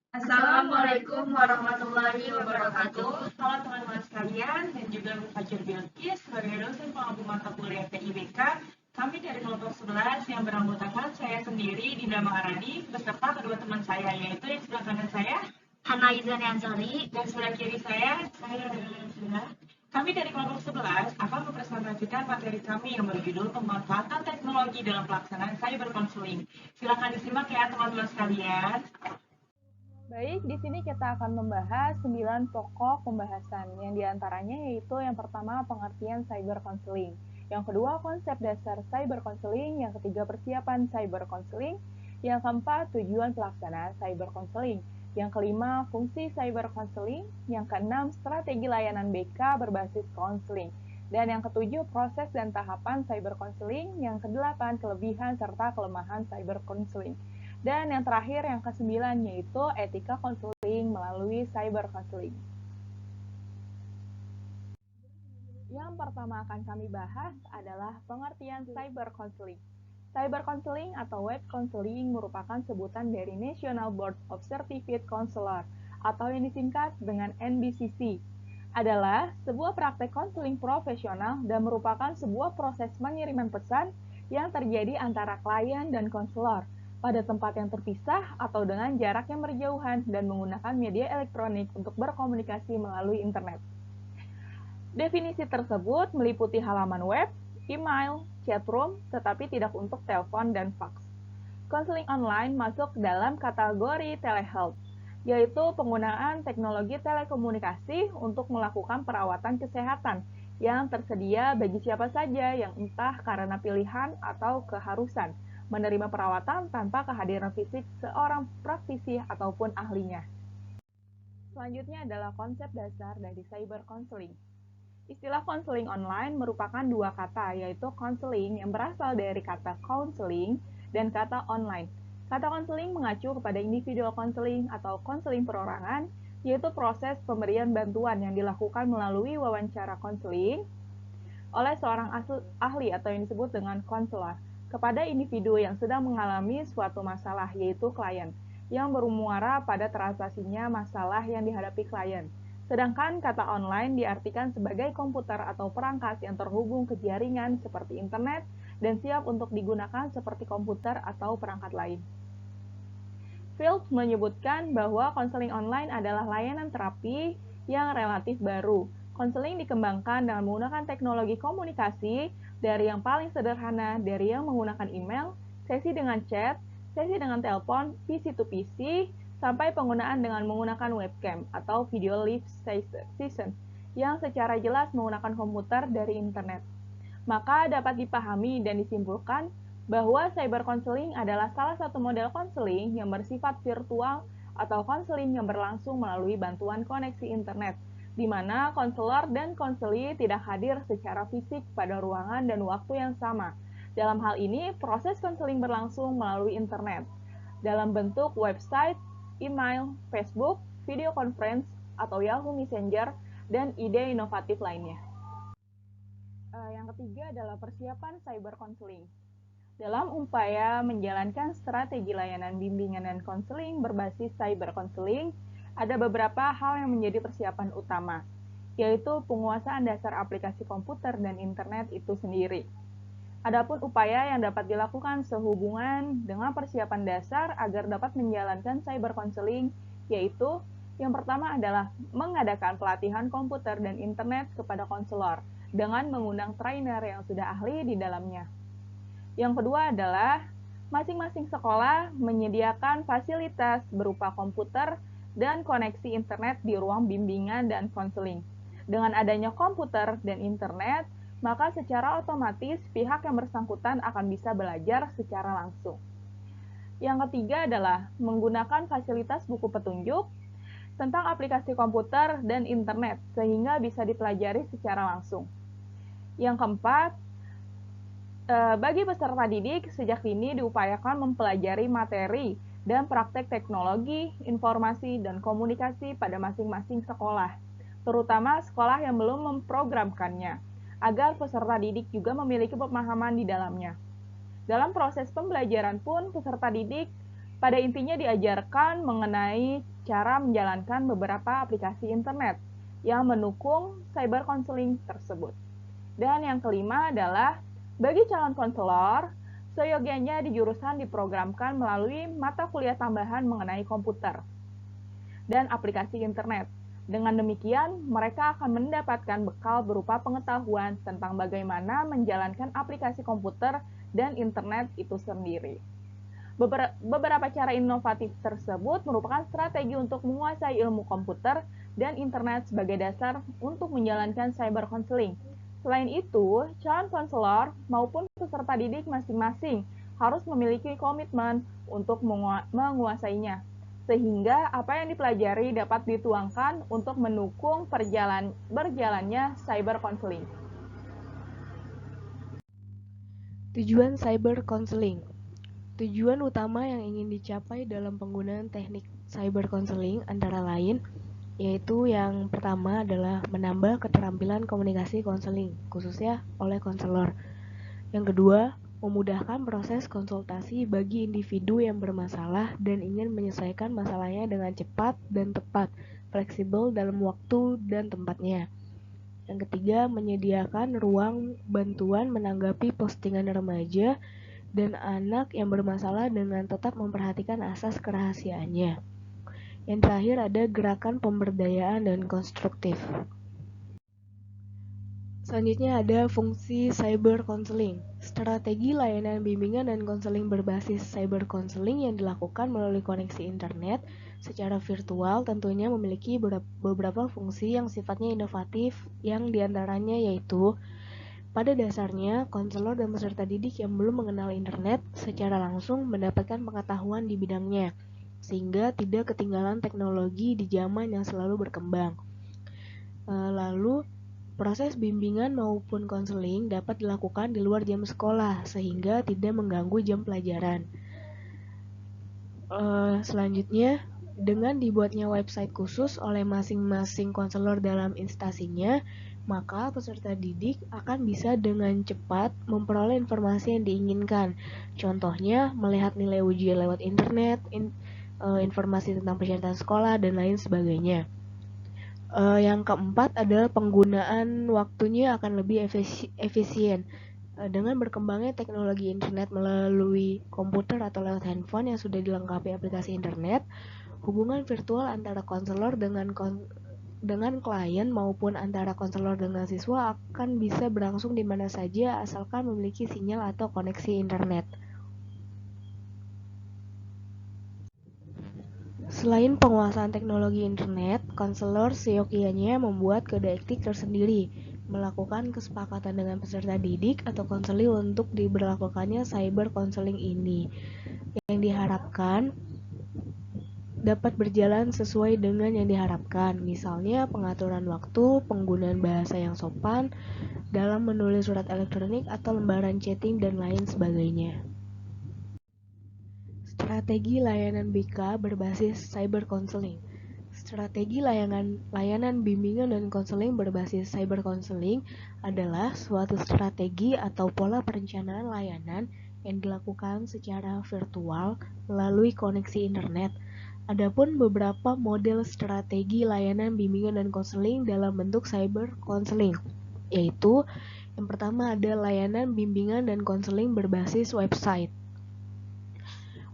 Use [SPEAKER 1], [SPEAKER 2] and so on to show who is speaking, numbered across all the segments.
[SPEAKER 1] Assalamualaikum warahmatullahi wabarakatuh. Halo teman-teman sekalian dan juga Bu Fajr Bilkis sebagai dosen pengampu mata kuliah PIBK. Kami dari kelompok 11 yang beranggotakan saya sendiri, Dinda Maharani, beserta kedua teman saya, yaitu yang sebelah kanan saya,
[SPEAKER 2] Hana Izani Ansari,
[SPEAKER 1] dan sebelah kiri saya Rizana. Kami dari kelompok 11 akan mempresentasikan materi kami yang berjudul pemanfaatan teknologi dalam pelaksanaan cyber counseling. Silakan disimak ya teman-teman sekalian.
[SPEAKER 3] Baik, di sini kita akan membahas 9 pokok pembahasan, yang diantaranya yaitu yang pertama pengertian cyber counseling, yang kedua konsep dasar cyber counseling, yang ketiga persiapan cyber counseling, yang keempat tujuan pelaksanaan cyber counseling, yang kelima fungsi cyber counseling, yang keenam strategi layanan BK berbasis counseling, dan yang ketujuh proses dan tahapan cyber counseling, yang kedelapan kelebihan serta kelemahan cyber counseling. Dan yang terakhir, yang ke-9, yaitu etika konseling melalui cyber counseling. Yang pertama akan kami bahas adalah pengertian cyber counseling. Cyber counseling atau web counseling merupakan sebutan dari National Board of Certified Counselor atau yang disingkat dengan NBCC. Adalah sebuah praktek konseling profesional dan merupakan sebuah proses pengiriman pesan yang terjadi antara klien dan konselor pada tempat yang terpisah atau dengan jarak yang berjauhan dan menggunakan media elektronik untuk berkomunikasi melalui internet. Definisi tersebut meliputi halaman web, email, chatroom, tetapi tidak untuk telepon dan fax. Konseling online masuk dalam kategori telehealth, yaitu penggunaan teknologi telekomunikasi untuk melakukan perawatan kesehatan yang tersedia bagi siapa saja yang entah karena pilihan atau keharusan menerima perawatan tanpa kehadiran fisik seorang praktisi ataupun ahlinya. Selanjutnya adalah konsep dasar dari cyber counseling. Istilah konseling online merupakan dua kata, yaitu konseling yang berasal dari kata counseling dan kata online. Kata konseling mengacu kepada individual konseling atau konseling perorangan, yaitu proses pemberian bantuan yang dilakukan melalui wawancara konseling oleh seorang ahli atau yang disebut dengan konselor kepada individu yang sedang mengalami suatu masalah, yaitu klien, yang bermuara pada transaksinya masalah yang dihadapi klien. Sedangkan kata online diartikan sebagai komputer atau perangkat yang terhubung ke jaringan seperti internet dan siap untuk digunakan seperti komputer atau perangkat lain. Fields menyebutkan bahwa konseling online adalah layanan terapi yang relatif baru. Konseling dikembangkan dengan menggunakan teknologi komunikasi dari yang paling sederhana, dari yang menggunakan email, sesi dengan chat, sesi dengan telepon, PC to PC, sampai penggunaan dengan menggunakan webcam atau video live session yang secara jelas menggunakan komputer dari internet. Maka dapat dipahami dan disimpulkan bahwa cyber counseling adalah salah satu model konseling yang bersifat virtual atau konseling yang berlangsung melalui bantuan koneksi internet, di mana konselor dan konseli tidak hadir secara fisik pada ruangan dan waktu yang sama. Dalam hal ini, proses konseling berlangsung melalui internet, dalam bentuk website, email, Facebook, video conference, atau Yahoo Messenger, dan ide inovatif lainnya. Yang ketiga adalah persiapan cyber counseling. Dalam upaya menjalankan strategi layanan bimbingan dan konseling berbasis cyber counseling, ada beberapa hal yang menjadi persiapan utama, yaitu penguasaan dasar aplikasi komputer dan internet itu sendiri. Adapun upaya yang dapat dilakukan sehubungan dengan persiapan dasar agar dapat menjalankan cyber counseling, yaitu yang pertama adalah mengadakan pelatihan komputer dan internet kepada konselor dengan mengundang trainer yang sudah ahli di dalamnya. Yang kedua adalah masing-masing sekolah menyediakan fasilitas berupa komputer dan koneksi internet di ruang bimbingan dan konseling. Dengan adanya komputer dan internet, maka secara otomatis pihak yang bersangkutan akan bisa belajar secara langsung. Yang ketiga adalah menggunakan fasilitas buku petunjuk tentang aplikasi komputer dan internet sehingga bisa dipelajari secara langsung. Yang keempat, bagi peserta didik, sejak dini diupayakan mempelajari materi dan praktek teknologi, informasi, dan komunikasi pada masing-masing sekolah, terutama sekolah yang belum memprogramkannya, agar peserta didik juga memiliki pemahaman di dalamnya. Dalam proses pembelajaran pun, peserta didik Pada intinya diajarkan mengenai cara menjalankan beberapa aplikasi internet yang mendukung cyber counseling tersebut. Dan yang kelima adalah bagi calon konselor, seyogianya di jurusan diprogramkan melalui mata kuliah tambahan mengenai komputer dan aplikasi internet. Dengan demikian, mereka akan mendapatkan bekal berupa pengetahuan tentang bagaimana menjalankan aplikasi komputer dan internet itu sendiri. Beberapa cara inovatif tersebut merupakan strategi untuk menguasai ilmu komputer dan internet sebagai dasar untuk menjalankan cyber counseling. Selain itu, calon konselor maupun peserta didik masing-masing harus memiliki komitmen untuk menguasainya, sehingga apa yang dipelajari dapat dituangkan untuk mendukung berjalannya cyber counseling.
[SPEAKER 4] Tujuan cyber counseling. Tujuan utama yang ingin dicapai dalam penggunaan teknik cyber counseling antara lain yaitu yang pertama adalah menambah keterampilan komunikasi konseling, khususnya oleh konselor. Yang kedua, memudahkan proses konsultasi bagi individu yang bermasalah dan ingin menyelesaikan masalahnya dengan cepat dan tepat, fleksibel dalam waktu dan tempatnya. Yang ketiga, menyediakan ruang bantuan menanggapi postingan remaja dan anak yang bermasalah dengan tetap memperhatikan asas kerahasiaannya. Yang terakhir ada gerakan pemberdayaan dan konstruktif. Selanjutnya ada fungsi cyber counseling. Strategi layanan bimbingan dan konseling berbasis cyber counseling yang dilakukan melalui koneksi internet secara virtual tentunya memiliki beberapa fungsi yang sifatnya inovatif yang diantaranya yaitu pada dasarnya, konselor dan peserta didik yang belum mengenal internet secara langsung mendapatkan pengetahuan di bidangnya, sehingga tidak ketinggalan teknologi di zaman yang selalu berkembang. Lalu, proses bimbingan maupun konseling dapat dilakukan di luar jam sekolah, sehingga tidak mengganggu jam pelajaran. Selanjutnya, dengan dibuatnya website khusus oleh masing-masing konselor dalam instansinya, maka peserta didik akan bisa dengan cepat memperoleh informasi yang diinginkan. Contohnya, melihat nilai ujian lewat internet, informasi tentang persyaratan sekolah, dan lain sebagainya. Yang keempat adalah penggunaan waktunya akan lebih efisien. Dengan berkembangnya teknologi internet melalui komputer atau lewat handphone yang sudah dilengkapi aplikasi internet, hubungan virtual antara konselor dengan klien maupun antara konselor dengan siswa akan bisa berlangsung di mana saja asalkan memiliki sinyal atau koneksi internet. Selain penguasaan teknologi internet, konselor seyogianya membuat kode etik tersendiri, melakukan kesepakatan dengan peserta didik atau konseling untuk diberlakukannya cyber counseling ini, yang diharapkan dapat berjalan sesuai dengan yang diharapkan, misalnya pengaturan waktu, penggunaan bahasa yang sopan dalam menulis surat elektronik atau lembaran chatting dan lain sebagainya. Strategi layanan BK berbasis cyber counseling. Strategi layanan bimbingan dan konseling berbasis cyber counseling adalah suatu strategi atau pola perencanaan layanan yang dilakukan secara virtual melalui koneksi internet. Adapun beberapa model strategi layanan bimbingan dan konseling dalam bentuk cyber counseling, yaitu yang pertama ada layanan bimbingan dan konseling berbasis website.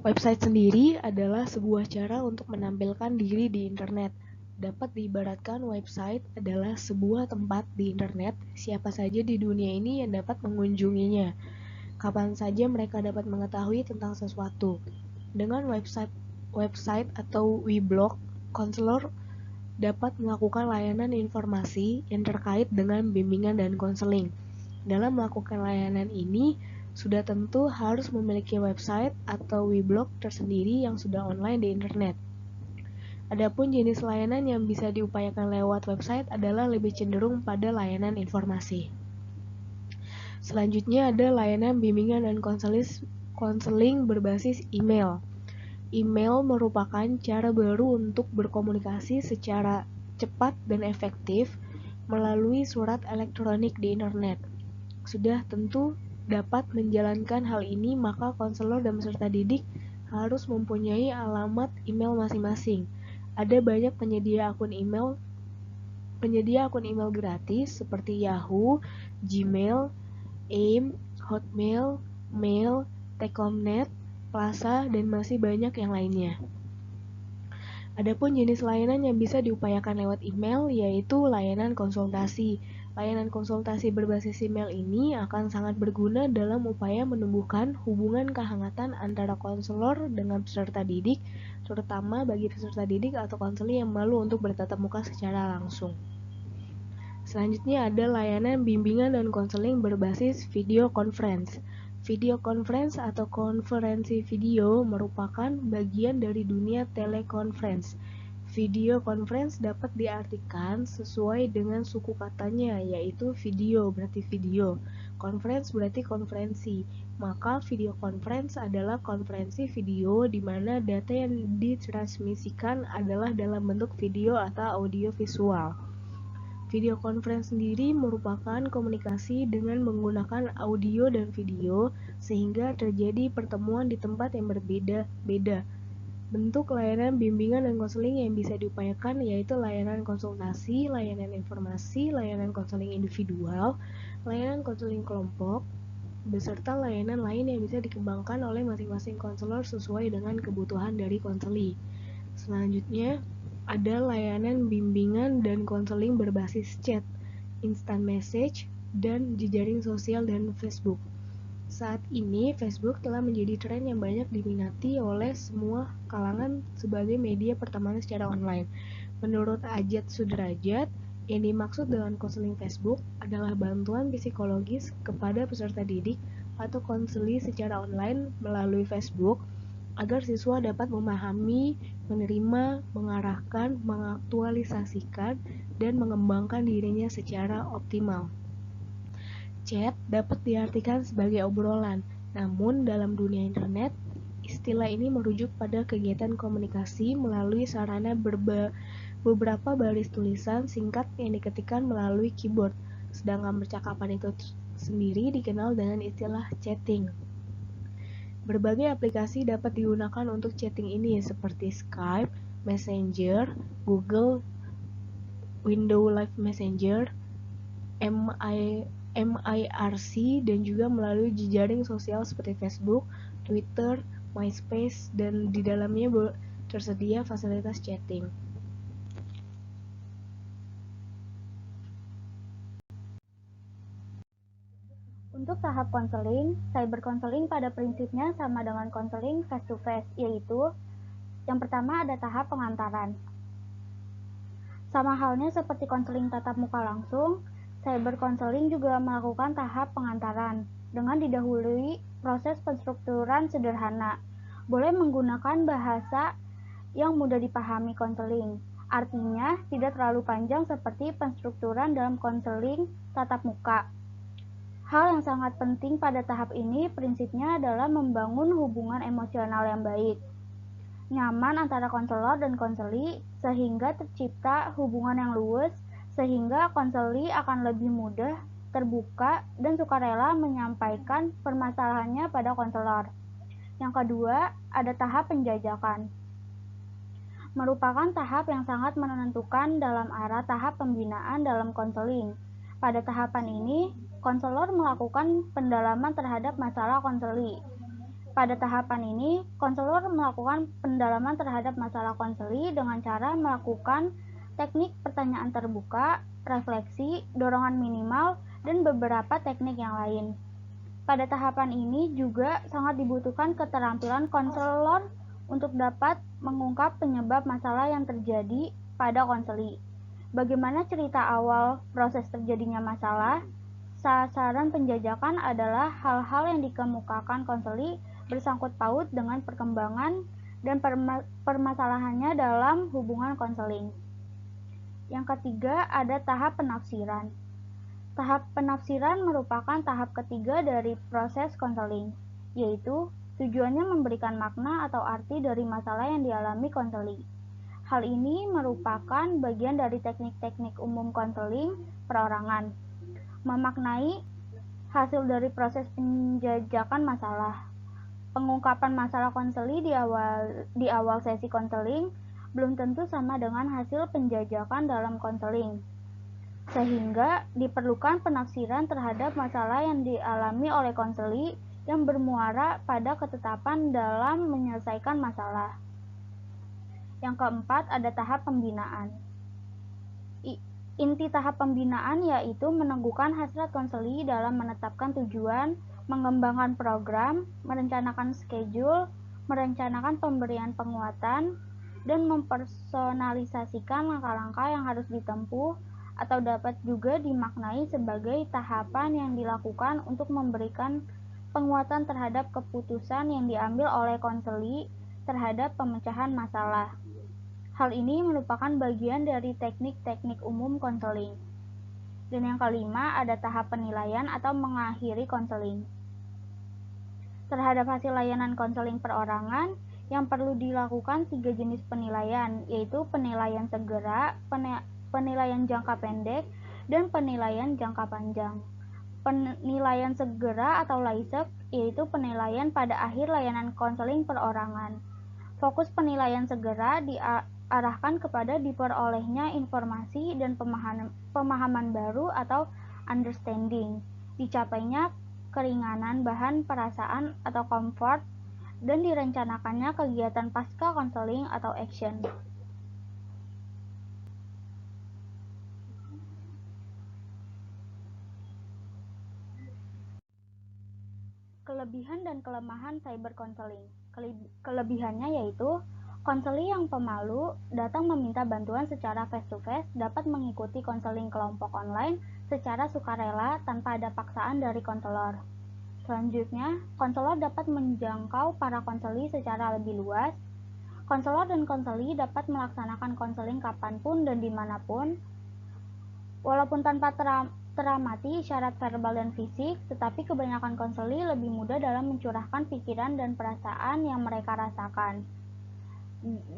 [SPEAKER 4] Website sendiri adalah sebuah cara untuk menampilkan diri di internet. Dapat diibaratkan website adalah sebuah tempat di internet, siapa saja di dunia ini yang dapat mengunjunginya. Kapan saja mereka dapat mengetahui tentang sesuatu. Dengan website atau weblog, konselor dapat melakukan layanan informasi yang terkait dengan bimbingan dan konseling. Dalam melakukan layanan ini, sudah tentu harus memiliki website atau weblog tersendiri yang sudah online di internet. Adapun jenis layanan yang bisa diupayakan lewat website adalah lebih cenderung pada layanan informasi. Selanjutnya ada layanan bimbingan dan konseling berbasis email. Email merupakan cara baru untuk berkomunikasi secara cepat dan efektif melalui surat elektronik di internet. Sudah tentu dapat menjalankan hal ini, maka konselor dan peserta didik harus mempunyai alamat email masing-masing. Ada banyak penyedia akun email gratis seperti Yahoo, Gmail, AIM, Hotmail, Mail, Telkomnet, Plaza, dan masih banyak yang lainnya. Adapun jenis layanan yang bisa diupayakan lewat email yaitu layanan konsultasi. Layanan konsultasi berbasis email ini akan sangat berguna dalam upaya menumbuhkan hubungan kehangatan antara konselor dengan peserta didik, terutama bagi peserta didik atau konseling yang malu untuk bertatap muka secara langsung. Selanjutnya ada layanan bimbingan dan konseling berbasis video conference. Video conference atau konferensi video merupakan bagian dari dunia teleconference. Video conference dapat diartikan sesuai dengan suku katanya, yaitu video berarti video, conference berarti konferensi. Maka video conference adalah konferensi video di mana data yang ditransmisikan adalah dalam bentuk video atau audio visual. Video conference sendiri merupakan komunikasi dengan menggunakan audio dan video sehingga terjadi pertemuan di tempat yang berbeda-beda. Bentuk layanan bimbingan dan konseling yang bisa diupayakan yaitu layanan konsultasi, layanan informasi, layanan konseling individual, layanan konseling kelompok, beserta layanan lain yang bisa dikembangkan oleh masing-masing konselor sesuai dengan kebutuhan dari konseli. Selanjutnya, ada layanan bimbingan dan konseling berbasis chat, instant message, dan jejaring sosial dan Facebook. Saat ini, Facebook telah menjadi tren yang banyak diminati oleh semua kalangan sebagai media pertemanan secara online. Menurut Ajat Sudrajat, yang dimaksud dengan konseling Facebook adalah bantuan psikologis kepada peserta didik atau konseli secara online melalui Facebook agar siswa dapat memahami, menerima, mengarahkan, mengaktualisasikan, dan mengembangkan dirinya secara optimal. Chat dapat diartikan sebagai obrolan, namun dalam dunia internet, istilah ini merujuk pada kegiatan komunikasi melalui sarana beberapa baris tulisan singkat yang diketikkan melalui keyboard, sedangkan percakapan itu sendiri dikenal dengan istilah chatting. Berbagai aplikasi dapat digunakan untuk chatting ini seperti Skype, Messenger, Google, Windows Live Messenger, MIRC, dan juga melalui jejaring sosial seperti Facebook, Twitter, MySpace, dan di dalamnya tersedia fasilitas chatting.
[SPEAKER 2] Untuk tahap konseling, cyber konseling pada prinsipnya sama dengan konseling face-to-face, yaitu yang pertama ada tahap pengantaran. Sama halnya seperti konseling tatap muka langsung, cyber konseling juga melakukan tahap pengantaran dengan didahului proses penstrukturan sederhana. Boleh menggunakan bahasa yang mudah dipahami konseling. Artinya, tidak terlalu panjang seperti penstrukturan dalam konseling tatap muka. Hal yang sangat penting pada tahap ini prinsipnya adalah membangun hubungan emosional yang baik, nyaman antara konselor dan konseli sehingga tercipta hubungan yang luwes sehingga konseli akan lebih mudah terbuka dan sukarela menyampaikan permasalahannya pada konselor. Yang kedua, ada tahap penjajakan. Merupakan tahap yang sangat menentukan dalam arah tahap pembinaan dalam konseling. Pada tahapan ini, konselor melakukan pendalaman terhadap masalah konseli. Pada tahapan ini, konselor melakukan pendalaman terhadap masalah konseli dengan cara melakukan teknik pertanyaan terbuka, refleksi, dorongan minimal, dan beberapa teknik yang lain. Pada tahapan ini juga sangat dibutuhkan keterampilan konselor untuk dapat mengungkap penyebab masalah yang terjadi pada konseli. Bagaimana cerita awal proses terjadinya masalah? Sasaran penjajakan adalah hal-hal yang dikemukakan konseli bersangkut paut dengan perkembangan dan permasalahannya dalam hubungan konseling. Yang ketiga, ada tahap penafsiran. Tahap penafsiran merupakan tahap ketiga dari proses konseling, yaitu tujuannya memberikan makna atau arti dari masalah yang dialami konseli. Hal ini merupakan bagian dari teknik-teknik umum konseling perorangan. Memaknai hasil dari proses penjajakan masalah. Pengungkapan masalah konseli di awal sesi konseling belum tentu sama dengan hasil penjajakan dalam konseling, sehingga diperlukan penafsiran terhadap masalah yang dialami oleh konseli yang bermuara pada ketetapan dalam menyelesaikan masalah. Yang keempat, ada tahap pembinaan. Inti tahap pembinaan yaitu meneguhkan hasrat konseli dalam menetapkan tujuan, mengembangkan program, merencanakan schedule, merencanakan pemberian penguatan, dan mempersonalisasikan langkah-langkah yang harus ditempuh, atau dapat juga dimaknai sebagai tahapan yang dilakukan untuk memberikan penguatan terhadap keputusan yang diambil oleh konseli terhadap pemecahan masalah. Hal ini merupakan bagian dari teknik-teknik umum konseling. Dan yang kelima, ada tahap penilaian atau mengakhiri konseling. Terhadap hasil layanan konseling perorangan, yang perlu dilakukan 3 jenis penilaian, yaitu penilaian segera, penilaian jangka pendek, dan penilaian jangka panjang. Penilaian segera atau LAISEK, yaitu penilaian pada akhir layanan konseling perorangan. Fokus penilaian segera diarahkan kepada diperolehnya informasi dan pemahaman baru atau understanding, dicapainya keringanan bahan perasaan atau comfort, dan direncanakannya kegiatan pasca konseling atau action. Kelebihan dan kelemahan cyber counseling. Kelebihannya yaitu konseli yang pemalu datang meminta bantuan secara face-to-face dapat mengikuti konseling kelompok online secara sukarela tanpa ada paksaan dari konselor. Selanjutnya, konselor dapat menjangkau para konseli secara lebih luas. Konselor dan konseli dapat melaksanakan konseling kapanpun dan dimanapun, walaupun tanpa teramati syarat verbal dan fisik, tetapi kebanyakan konseli lebih mudah dalam mencurahkan pikiran dan perasaan yang mereka rasakan.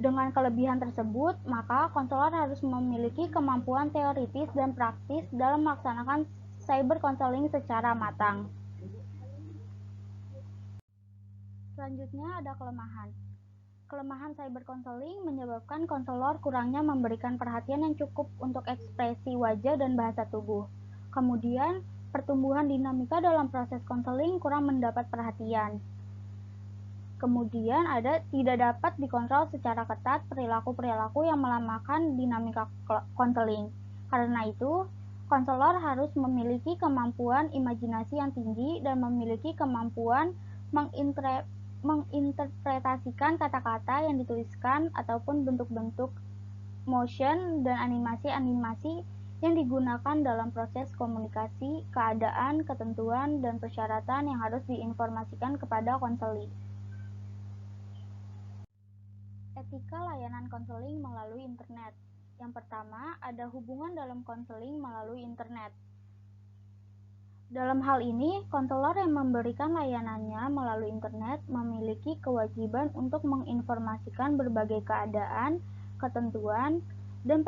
[SPEAKER 2] Dengan kelebihan tersebut, maka konselor harus memiliki kemampuan teoritis dan praktis dalam melaksanakan cyber counseling secara matang. Selanjutnya ada kelemahan. Kelemahan cyber counseling menyebabkan konselor kurangnya memberikan perhatian yang cukup untuk ekspresi wajah dan bahasa tubuh. Kemudian, pertumbuhan dinamika dalam proses konseling kurang mendapat perhatian. Kemudian tidak dapat dikontrol secara ketat perilaku-perilaku yang melemahkan dinamika konseling. Karena itu, konselor harus memiliki kemampuan imajinasi yang tinggi dan memiliki kemampuan menginterpretasikan kata-kata yang dituliskan ataupun bentuk-bentuk motion dan animasi-animasi yang digunakan dalam proses komunikasi, keadaan, ketentuan, dan persyaratan yang harus diinformasikan kepada konseli. Etika layanan konseling melalui internet. Yang pertama, ada hubungan dalam konseling melalui internet. Dalam hal ini, konselor yang memberikan layanannya melalui internet memiliki kewajiban untuk menginformasikan berbagai keadaan, ketentuan, dan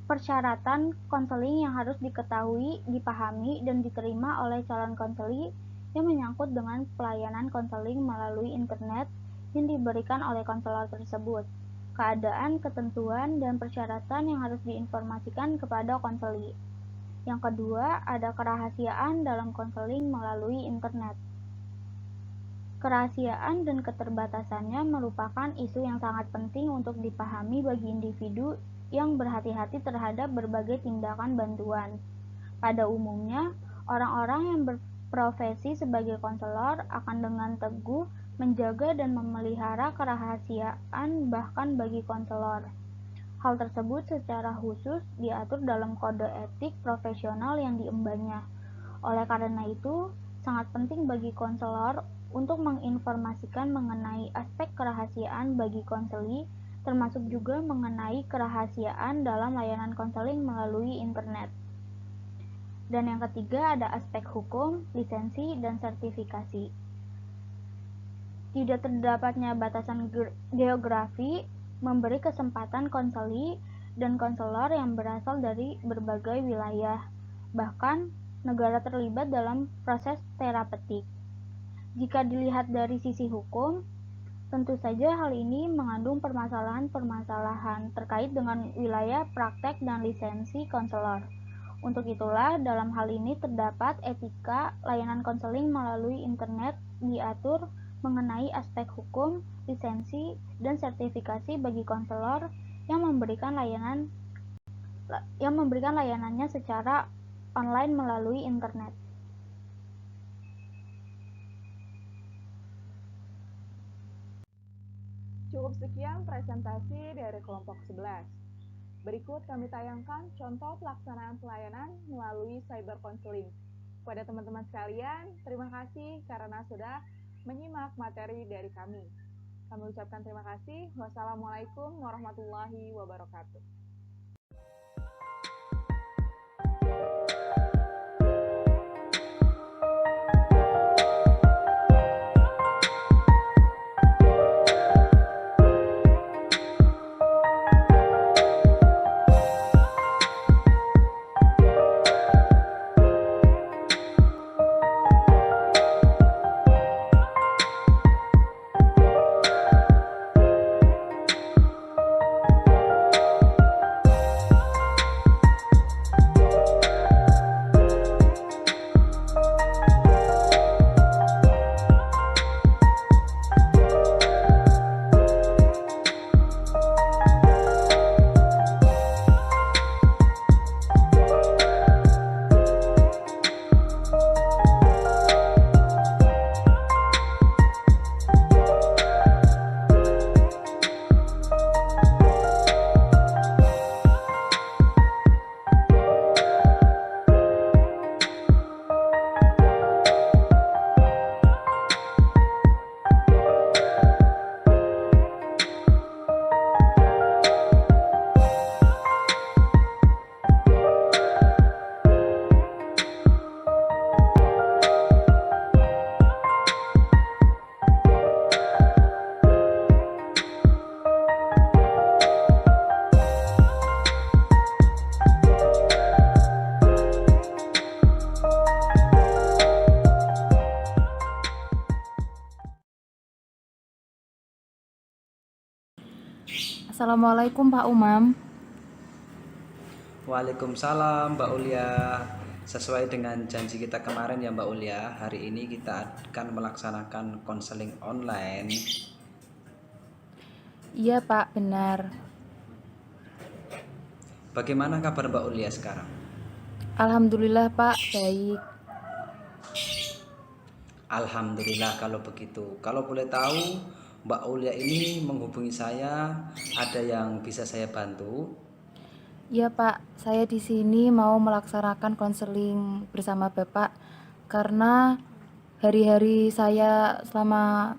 [SPEAKER 2] persyaratan konseling yang harus diketahui, dipahami, dan diterima oleh calon konseli yang menyangkut dengan pelayanan konseling melalui internet yang diberikan oleh konselor tersebut. Keadaan, ketentuan, dan persyaratan yang harus diinformasikan kepada konseli. Yang kedua, ada kerahasiaan dalam konseling melalui internet. Kerahasiaan dan keterbatasannya merupakan isu yang sangat penting untuk dipahami bagi individu yang berhati-hati terhadap berbagai tindakan bantuan. Pada umumnya, orang-orang yang berprofesi sebagai konselor akan dengan teguh menjaga dan memelihara kerahasiaan bahkan bagi konselor. Hal tersebut secara khusus diatur dalam kode etik profesional yang diembannya. Oleh karena itu, sangat penting bagi konselor untuk menginformasikan mengenai aspek kerahasiaan bagi konseli, termasuk juga mengenai kerahasiaan dalam layanan konseling melalui internet. Dan yang ketiga ada aspek hukum, lisensi, dan sertifikasi. Tidak terdapatnya batasan geografi memberi kesempatan konseli dan konselor yang berasal dari berbagai wilayah, bahkan negara terlibat dalam proses terapeutik. Jika dilihat dari sisi hukum, tentu saja hal ini mengandung permasalahan-permasalahan terkait dengan wilayah praktek dan lisensi konselor. Untuk itulah, dalam hal ini terdapat etika layanan konseling melalui internet diatur mengenai aspek hukum, lisensi, dan sertifikasi bagi konselor yang memberikan layanannya secara online melalui internet.
[SPEAKER 3] Cukup sekian presentasi dari kelompok 11. Berikut kami tayangkan contoh pelaksanaan pelayanan melalui cyber counseling. Kepada teman-teman sekalian, terima kasih karena sudah menyimak materi dari kami. Kami ucapkan terima kasih. Wassalamualaikum warahmatullahi wabarakatuh.
[SPEAKER 5] Assalamualaikum Pak Umam.
[SPEAKER 6] Waalaikumsalam Mbak Ulia. Sesuai dengan janji kita kemarin ya Mbak Ulia, hari ini kita akan melaksanakan konseling online.
[SPEAKER 5] Iya Pak, benar.
[SPEAKER 6] Bagaimana kabar Mbak Ulia sekarang?
[SPEAKER 5] Alhamdulillah Pak, baik.
[SPEAKER 6] Alhamdulillah kalau begitu. Kalau boleh tahu Mbak Ulia ini menghubungi saya, ada yang bisa saya bantu?
[SPEAKER 5] Iya Pak, saya di sini mau melaksanakan konseling bersama Bapak karena hari-hari saya selama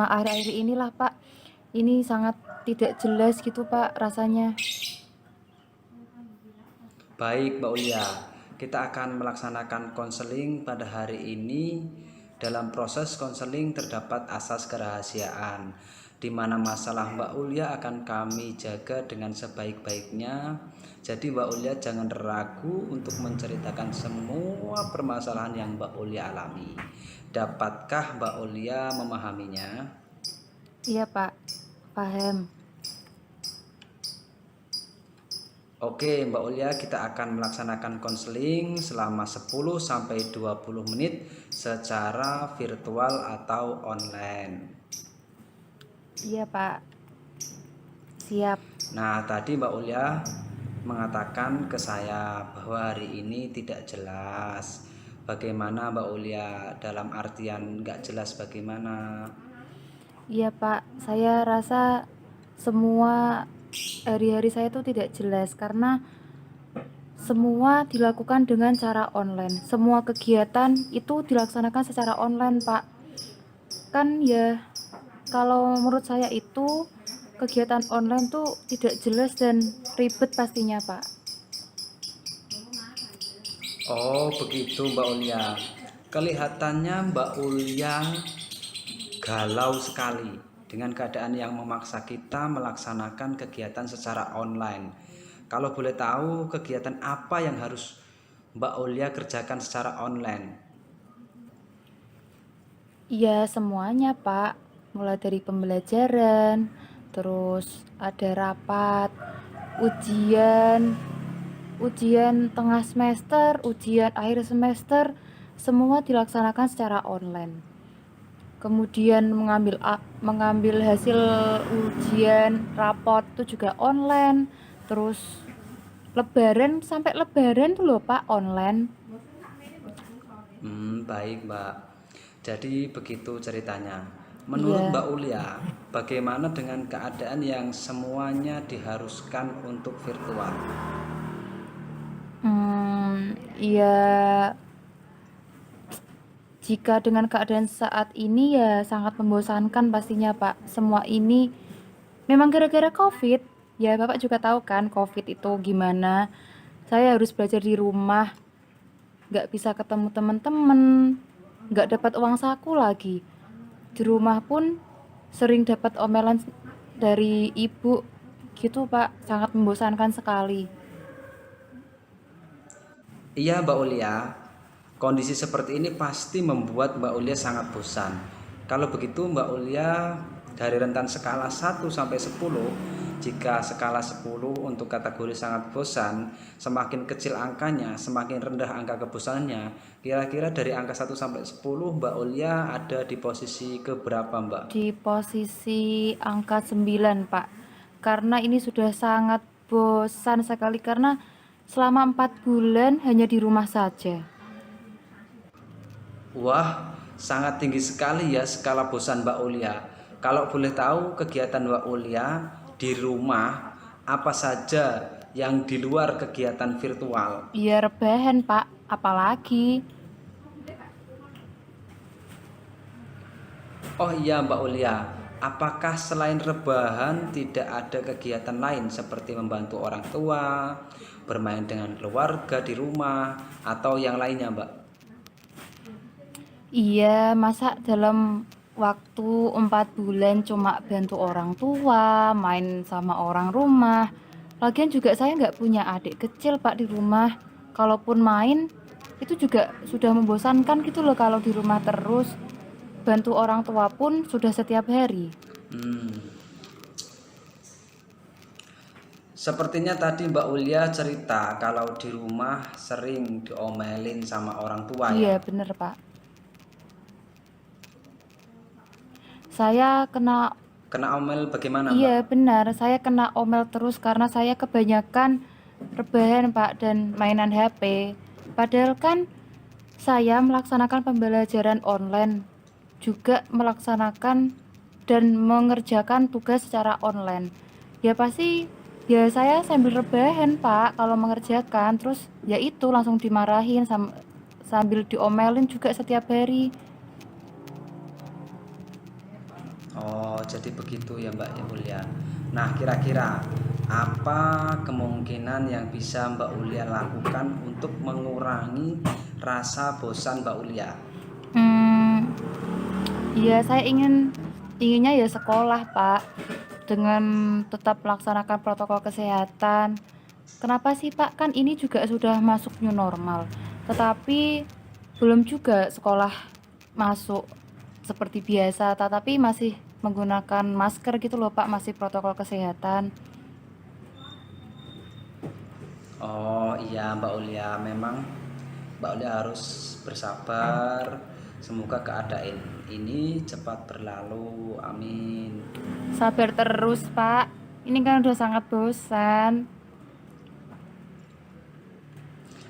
[SPEAKER 5] akhir-akhir inilah Pak, ini sangat tidak jelas gitu Pak rasanya.
[SPEAKER 6] Baik Mbak Ulia, kita akan melaksanakan konseling pada hari ini. Dalam proses konseling terdapat asas kerahasiaan, di mana masalah Mbak Ulia akan kami jaga dengan sebaik-baiknya. Jadi Mbak Ulia jangan ragu untuk menceritakan semua permasalahan yang Mbak Ulia alami. Dapatkah Mbak Ulia memahaminya?
[SPEAKER 5] Iya Pak, paham.
[SPEAKER 6] Oke Mbak Ulia, kita akan melaksanakan konseling selama 10-20 menit secara virtual atau online.
[SPEAKER 5] Iya Pak, siap.
[SPEAKER 6] Nah tadi Mbak Ulia mengatakan ke saya bahwa hari ini tidak jelas. Bagaimana Mbak Ulia, dalam artian nggak jelas bagaimana?
[SPEAKER 5] Iya Pak, saya rasa semua hari-hari saya itu tidak jelas karena semua dilakukan dengan cara online. Semua kegiatan itu dilaksanakan secara online Pak. Kan ya kalau menurut saya itu kegiatan online tuh tidak jelas dan ribet pastinya Pak.
[SPEAKER 6] Oh begitu Mbak Ulia. Kelihatannya Mbak Ulia galau sekali dengan keadaan yang memaksa kita melaksanakan kegiatan secara online. Kalau boleh tahu, kegiatan apa yang harus Mbak Ulia kerjakan secara online?
[SPEAKER 5] Iya, semuanya, Pak. Mulai dari pembelajaran, terus ada rapat, ujian, ujian tengah semester, ujian akhir semester, semua dilaksanakan secara online. Kemudian mengambil hasil ujian, raport itu juga online. Terus lebaran sampai lebaran tuh loh, Pak, online.
[SPEAKER 6] Baik Mbak. Jadi begitu ceritanya. Menurut
[SPEAKER 5] Iya.
[SPEAKER 6] Mbak Ulia, bagaimana dengan keadaan yang semuanya diharuskan untuk virtual?
[SPEAKER 5] Ya, jika dengan keadaan saat ini ya sangat membosankan pastinya, Pak. Semua ini memang gara-gara COVID. Ya, Bapak juga tahu kan COVID itu gimana. Saya harus belajar di rumah, nggak bisa ketemu teman-teman, nggak dapat uang saku lagi. Di rumah pun sering dapat omelan dari ibu gitu, Pak. Sangat membosankan sekali.
[SPEAKER 6] Iya Mbak Ulia, kondisi seperti ini pasti membuat Mbak Ulia sangat bosan. Kalau begitu Mbak Ulia dari rentan skala 1 sampai 10, jika skala 10 untuk kategori sangat bosan, semakin kecil angkanya, semakin rendah angka kebosanannya. Kira-kira dari angka 1 sampai 10 Mbak Ulia ada di posisi keberapa Mbak?
[SPEAKER 5] Di posisi angka 9, Pak. Karena ini sudah sangat bosan sekali karena selama 4 bulan hanya di rumah saja.
[SPEAKER 6] Wah, sangat tinggi sekali ya skala bosan Mbak Ulia. Kalau boleh tahu kegiatan Mbak Ulia di rumah apa saja yang di luar kegiatan virtual?
[SPEAKER 5] Ya rebahan, Pak. Apalagi
[SPEAKER 6] Oh iya Mbak Ulia, apakah selain rebahan tidak ada kegiatan lain seperti membantu orang tua, bermain dengan keluarga di rumah, atau yang lainnya Mbak?
[SPEAKER 5] iya, masa dalam waktu 4 bulan cuma bantu orang tua, main sama orang rumah. Lagian juga saya nggak punya adik kecil, Pak, di rumah. Kalaupun main, itu juga sudah membosankan gitu loh kalau di rumah terus. Bantu orang tua pun sudah setiap hari.
[SPEAKER 6] Sepertinya tadi Mbak Ulia cerita kalau di rumah sering diomelin sama orang tua ya.
[SPEAKER 5] Iya, bener, Pak. Saya kena
[SPEAKER 6] Kena omel bagaimana Mbak?
[SPEAKER 5] Iya benar, saya kena omel terus karena saya kebanyakan rebahan, Pak, dan mainan HP. Padahal kan saya melaksanakan pembelajaran online, juga melaksanakan dan mengerjakan tugas secara online. Ya pasti ya saya sambil rebahan, Pak, kalau mengerjakan. Terus ya itu langsung dimarahin sambil diomelin juga setiap hari.
[SPEAKER 6] Oh, jadi begitu ya Mbak Ulia. Nah, kira-kira apa kemungkinan yang bisa Mbak Ulia lakukan untuk mengurangi rasa bosan Mbak Ulia?
[SPEAKER 5] Hmm, ya saya inginnya ya sekolah, Pak, dengan tetap melaksanakan protokol kesehatan. Kenapa sih, Pak? Kan ini juga sudah masuk new normal. Tetapi belum juga sekolah masuk seperti biasa, tetapi masih menggunakan masker gitu loh, Pak, masih protokol kesehatan.
[SPEAKER 6] Oh iya Mbak Ulia, memang Mbak Ulia harus bersabar. Semoga keadaan ini cepat berlalu. Amin.
[SPEAKER 5] Sabar terus, Pak. Ini kan udah sangat bosan.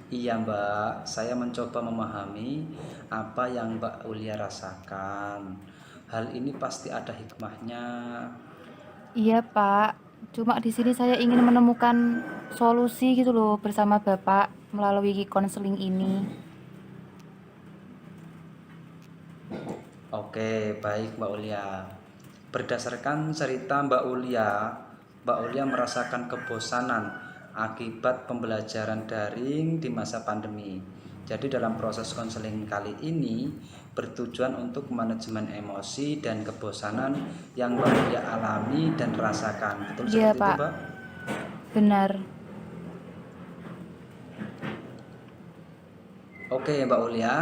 [SPEAKER 6] Iya Mbak, saya mencoba memahami apa yang Mbak Ulia rasakan. Hal ini pasti ada hikmahnya.
[SPEAKER 5] Iya, Pak. Cuma di sini saya ingin menemukan solusi gitu loh bersama Bapak melalui konseling ini.
[SPEAKER 6] Oke, baik Mbak Ulia. Berdasarkan cerita Mbak Ulia merasakan kebosanan akibat pembelajaran daring di masa pandemi. Jadi dalam proses konseling kali ini bertujuan untuk manajemen emosi dan kebosanan yang Mbak Ulia alami dan rasakan. Betul
[SPEAKER 5] Iya,
[SPEAKER 6] seperti itu,
[SPEAKER 5] Pak.
[SPEAKER 6] Mbak?
[SPEAKER 5] Benar.
[SPEAKER 6] Oke, Mbak Ulia.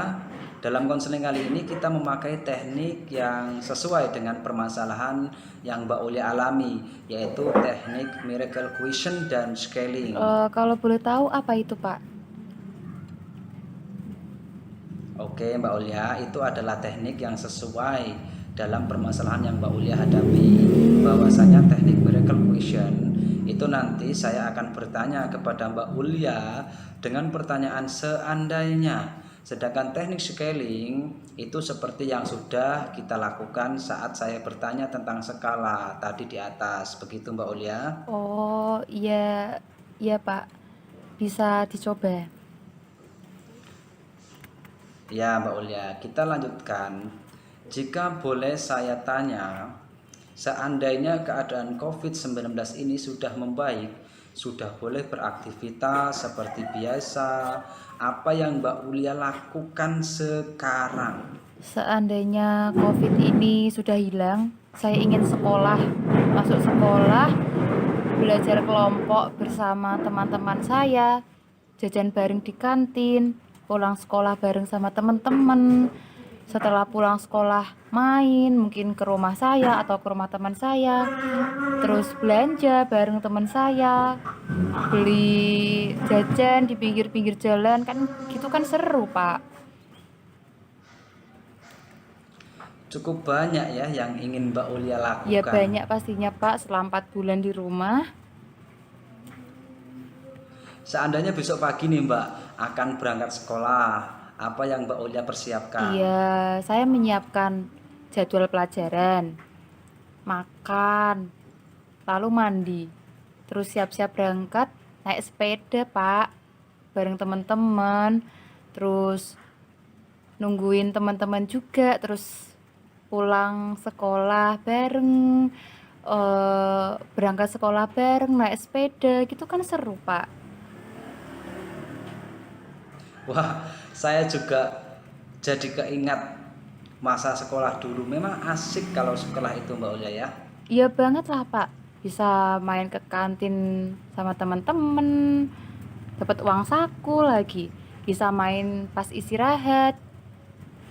[SPEAKER 6] Dalam konseling kali ini kita memakai teknik yang sesuai dengan permasalahan yang Mbak Ulia alami, yaitu teknik miracle question dan scaling.
[SPEAKER 5] Kalau boleh tahu apa itu, Pak?
[SPEAKER 6] Oke Mbak Ulia, itu adalah teknik yang sesuai dalam permasalahan yang Mbak Ulia hadapi. Bahwasanya teknik miracle question itu nanti saya akan bertanya kepada Mbak Ulia dengan pertanyaan seandainya. Sedangkan teknik scaling itu seperti yang sudah kita lakukan saat saya bertanya tentang skala tadi di atas. Begitu Mbak Ulia?
[SPEAKER 5] Oh, iya, iya Pak. Bisa dicoba.
[SPEAKER 6] Ya Mbak Ulia, kita lanjutkan. Jika boleh saya tanya, seandainya keadaan COVID-19 ini sudah membaik, sudah boleh beraktivitas seperti biasa, apa yang Mbak Ulia lakukan sekarang?
[SPEAKER 5] Seandainya COVID ini sudah hilang, saya ingin sekolah, masuk sekolah, belajar kelompok bersama teman-teman saya, jajan bareng di kantin, pulang sekolah bareng sama teman-teman. Setelah pulang sekolah main, mungkin ke rumah saya atau ke rumah teman saya, terus belanja bareng teman saya, beli jajan di pinggir-pinggir jalan, kan gitu kan seru Pak.
[SPEAKER 6] Cukup banyak ya yang ingin Mbak Ulia lakukan.
[SPEAKER 5] Ya banyak pastinya Pak, setelah 4 bulan di rumah.
[SPEAKER 6] Seandainya besok pagi nih Mbak akan berangkat sekolah, apa yang Mbak Ulia persiapkan?
[SPEAKER 5] Iya, saya menyiapkan jadwal pelajaran, makan, lalu mandi, terus siap-siap berangkat naik sepeda Pak, bareng teman-teman, terus nungguin teman-teman juga, terus pulang sekolah bareng, berangkat sekolah bareng naik sepeda, gitu kan seru Pak.
[SPEAKER 6] Wah, saya juga jadi keingat masa sekolah dulu. Memang asik kalau sekolah itu Mbak Ulia ya.
[SPEAKER 5] Iya banget lah Pak, bisa main ke kantin sama teman-teman, dapat uang saku lagi, bisa main pas istirahat,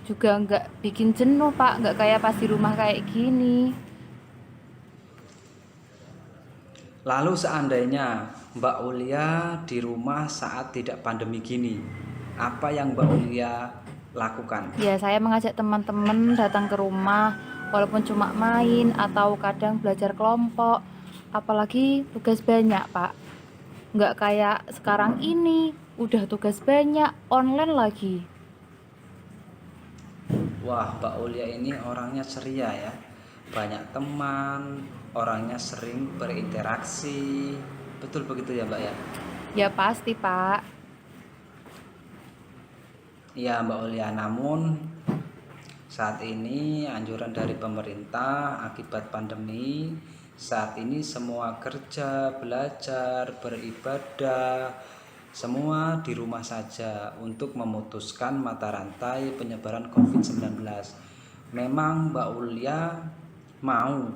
[SPEAKER 5] juga nggak bikin jenuh Pak, nggak kayak pas di rumah kayak gini.
[SPEAKER 6] Lalu seandainya Mbak Ulia di rumah saat tidak pandemi gini, apa yang Mbak Ulia lakukan?
[SPEAKER 5] Ya saya mengajak teman-teman datang ke rumah, walaupun cuma main atau kadang belajar kelompok, apalagi tugas banyak Pak. Nggak kayak sekarang ini, udah tugas banyak, online lagi.
[SPEAKER 6] Wah, Mbak Ulia ini orangnya ceria ya. Banyak teman, orangnya sering berinteraksi. Betul begitu ya Mbak ya?
[SPEAKER 5] Ya pasti Pak.
[SPEAKER 6] Iya Mbak Ulia, namun saat ini anjuran dari pemerintah akibat pandemi, saat ini semua kerja, belajar, beribadah, semua di rumah saja untuk memutuskan mata rantai penyebaran COVID-19. Memang Mbak Ulia mau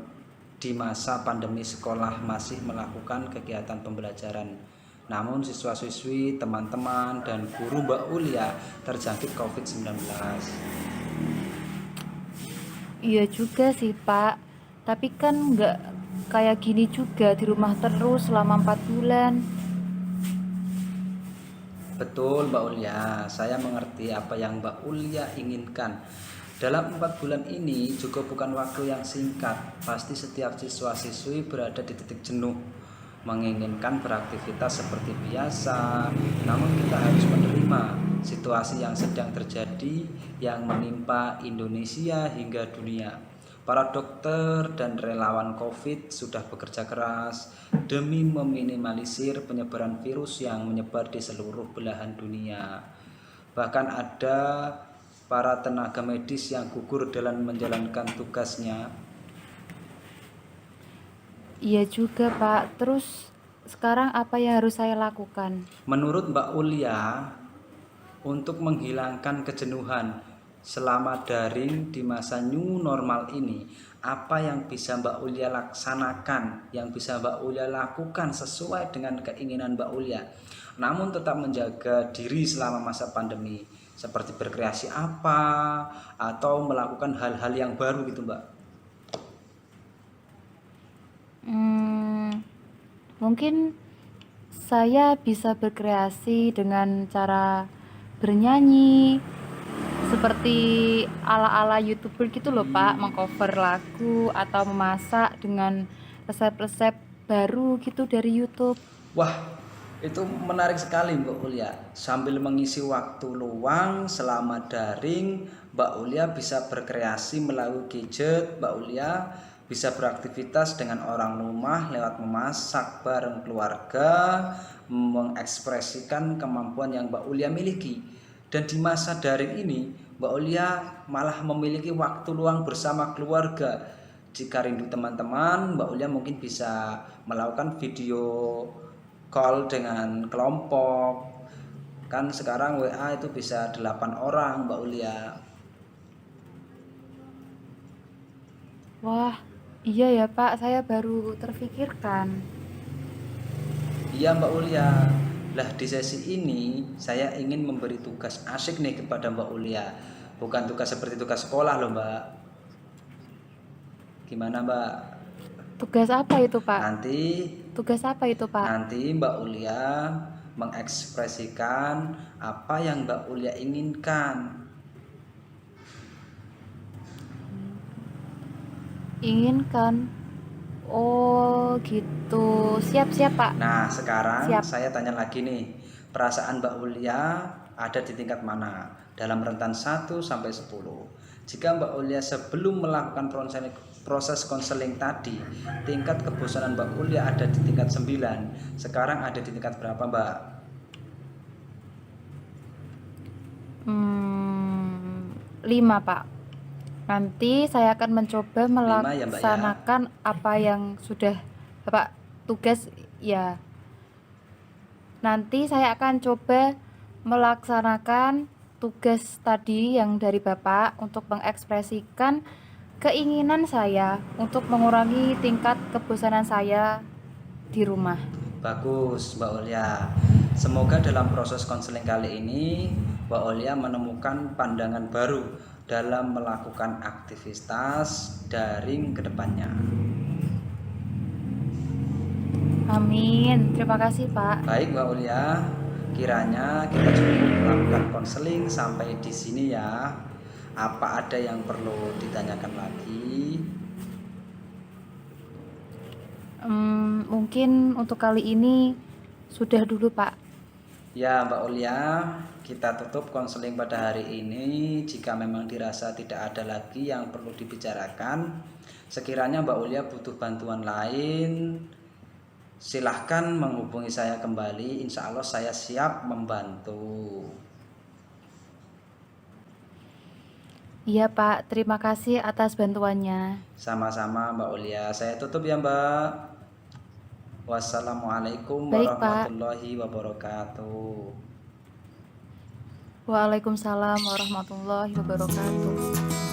[SPEAKER 6] di masa pandemi sekolah masih melakukan kegiatan pembelajaran. Namun siswa-siswi, teman-teman, dan guru Mbak Ulia terjangkit COVID-19.
[SPEAKER 5] Iya juga sih Pak, tapi kan nggak kayak gini juga di rumah terus selama 4 bulan.
[SPEAKER 6] Betul Mbak Ulia, saya mengerti apa yang Mbak Ulia inginkan. Dalam 4 bulan ini juga bukan waktu yang singkat. Pasti setiap siswa-siswi berada di titik jenuh, menginginkan beraktivitas seperti biasa. Namun kita harus menerima situasi yang sedang terjadi yang menimpa Indonesia hingga dunia. Para dokter dan relawan COVID sudah bekerja keras demi meminimalisir penyebaran virus yang menyebar di seluruh belahan dunia. Bahkan ada para tenaga medis yang gugur dalam menjalankan tugasnya.
[SPEAKER 5] Iya juga Pak, terus sekarang apa yang harus saya lakukan?
[SPEAKER 6] Menurut Mbak Ulia, untuk menghilangkan kejenuhan selama daring di masa new normal ini, apa yang bisa Mbak Ulia laksanakan, yang bisa Mbak Ulia lakukan sesuai dengan keinginan Mbak Ulia, namun tetap menjaga diri selama masa pandemi? Seperti berkreasi apa atau melakukan hal-hal yang baru gitu, Mbak.
[SPEAKER 5] Mungkin saya bisa berkreasi dengan cara bernyanyi, seperti ala-ala YouTuber gitu loh Pak, mengcover lagu atau memasak dengan resep-resep baru gitu dari YouTube.
[SPEAKER 6] Wah, itu menarik sekali Mbak Ulia. Sambil mengisi waktu luang selama daring, Mbak Ulia bisa berkreasi melalui gadget. Mbak Ulia bisa beraktivitas dengan orang rumah lewat memasak bareng keluarga, mengekspresikan kemampuan yang Mbak Ulia miliki. Dan di masa daring ini, Mbak Ulia malah memiliki waktu luang bersama keluarga. Jika rindu teman-teman, Mbak Ulia mungkin bisa melakukan video call dengan kelompok. Kan sekarang WA itu bisa 8 orang, Mbak Ulia.
[SPEAKER 5] Wah, iya ya Pak, saya baru terfikirkan.
[SPEAKER 6] Iya Mbak Ulia. Lah di sesi ini saya ingin memberi tugas asik nih kepada Mbak Ulia. Bukan tugas seperti tugas sekolah loh Mbak. Gimana Mbak?
[SPEAKER 5] Tugas apa itu Pak?
[SPEAKER 6] Tugas apa itu Pak?
[SPEAKER 5] Nanti
[SPEAKER 6] Nanti Mbak Ulia mengekspresikan apa yang Mbak Ulia inginkan.
[SPEAKER 5] Inginkan. Oh gitu. Siap-siap Pak.
[SPEAKER 6] Nah sekarang
[SPEAKER 5] Siap.
[SPEAKER 6] saya tanya lagi nih, perasaan Mbak Ulia ada di tingkat mana? Dalam rentan 1 sampai 10. Jika Mbak Ulia sebelum melakukan proses konseling tadi, tingkat kebosanan Mbak Ulia ada di tingkat 9. Sekarang ada di tingkat berapa Mbak?
[SPEAKER 5] 5 Pak. Nanti saya akan mencoba
[SPEAKER 6] 5 ya Mbak ya?
[SPEAKER 5] melaksanakan apa yang sudah Bapak tugas ya. Nanti saya akan coba melaksanakan tugas tadi yang dari Bapak untuk mengekspresikan keinginan saya untuk mengurangi tingkat kebosanan saya di rumah.
[SPEAKER 6] Bagus Mbak Ulia. Semoga dalam proses konseling kali ini Mbak Ulia menemukan pandangan baru dalam melakukan aktivitas daring ke depannya.
[SPEAKER 5] Amin. Terima kasih Pak.
[SPEAKER 6] Baik Mbak Ulia, kiranya kita cukup melakukan konseling sampai di sini ya. Apa ada yang perlu ditanyakan lagi?
[SPEAKER 5] Mungkin untuk kali ini sudah dulu Pak.
[SPEAKER 6] Ya Mbak Ulia, kita tutup konseling pada hari ini. Jika memang dirasa tidak ada lagi yang perlu dibicarakan, sekiranya Mbak Ulia butuh bantuan lain, silahkan menghubungi saya kembali. Insya Allah saya siap membantu.
[SPEAKER 5] Iya Pak, terima kasih atas bantuannya.
[SPEAKER 6] Sama-sama Mbak Ulia. Saya tutup ya Mbak. Wassalamualaikum
[SPEAKER 5] Baik, Pak.
[SPEAKER 6] warahmatullahi wabarakatuh.
[SPEAKER 5] Waalaikumsalam warahmatullahi wabarakatuh.